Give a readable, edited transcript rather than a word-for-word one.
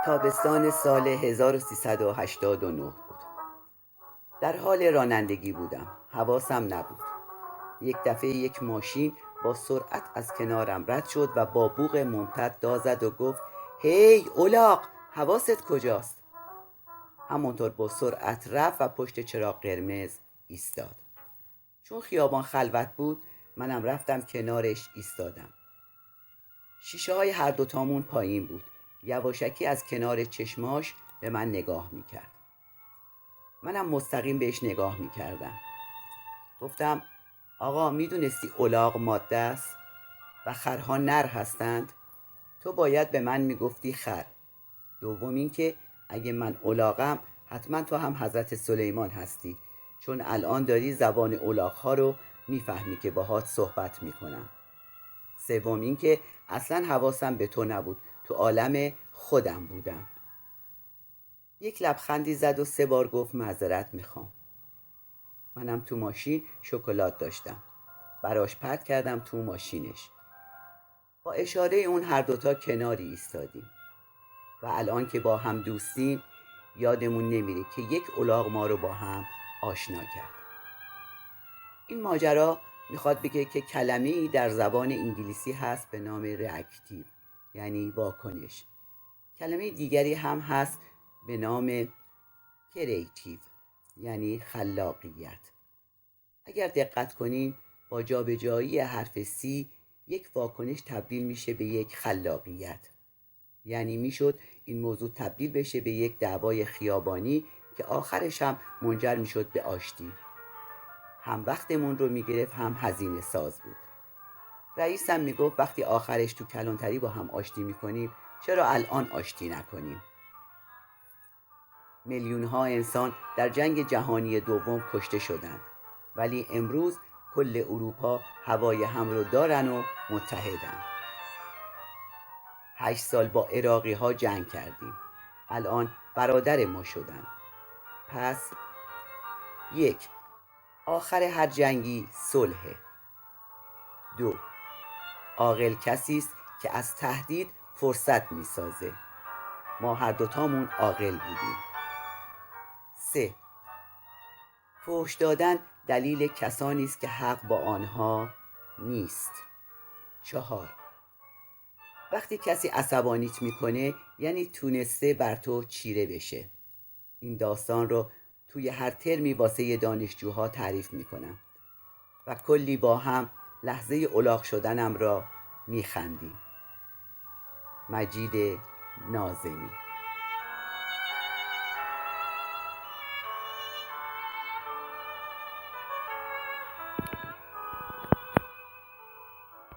تابستان سال 1389 بود. در حال رانندگی بودم. حواسم نبود. یک دفعه یک ماشین با سرعت از کنارم رد شد و با بوق ممتد داد زد و گفت: هی الاغ، حواست کجاست؟ همونطور با سرعت رفت و پشت چراغ قرمز ایستاد. چون خیابان خلوت بود، منم رفتم کنارش ایستادم. شیشه های هر دوتامون پایین بود. یواشکی از کنار چشماش به من نگاه میکرد. منم مستقیم بهش نگاه میکردم. گفتم: آقا، میدونستی الاغ ماده است و خرها نر هستند؟ تو باید به من میگفتی خر. دوم این که اگه من الاغم، حتما تو هم حضرت سلیمان هستی، چون الان داری زبان الاغ‌ها رو میفهمی که باهات صحبت میکنم. سوم این که اصلا حواسم به تو نبود، تو عالم خودم بودم. یک لبخندی زد و 3 بار گفت معذرت میخوام. منم تو ماشین شکلات داشتم. براش پرت کردم تو ماشینش. با اشاره اون هر دوتا کناری ایستادیم و الان که با هم دوستیم یادمون نمیره که یک الاغ ما رو با هم آشنا کرد. این ماجرا میخواد بگه که کلمه‌ای در زبان انگلیسی هست به نام reactive، یعنی واکنش. کلمه دیگری هم هست به نام creative، یعنی خلاقیت. اگر دقت کنین با جابجایی حرف سی یک واکنش تبدیل میشه به یک خلاقیت. یعنی میشد این موضوع تبدیل بشه به یک دعوای خیابانی که آخرش هم منجر میشد به آشتی. هم وقتمون رو میگرفت، هم هزینه ساز بود. رئیسم میگفت وقتی آخرش تو کلانتری با هم آشتی میکنیم، چرا الان آشتی نکنیم؟ میلیون‌ها انسان در جنگ جهانی دوم کشته شدند، ولی امروز کل اروپا هوای هم رو دارن و متحدن. 8 سال با عراقی ها جنگ کردیم. الان برادر ما شدن. پس 1. آخر هر جنگی صلحه. 2. عاقل کسی است که از تهدید فرصت میسازه. ما هر دوتامون عاقل بودیم. 3. فحش دادن دلیل کسانی است که حق با آنها نیست. 4. وقتی کسی عصبانیت میکنه یعنی تونسته بر تو چیره بشه. این داستان رو توی هر ترمی واسه دانشجوها تعریف میکنم و کلی با هم لحظه الاغ شدنم را میخندیم. مجید ناظمی.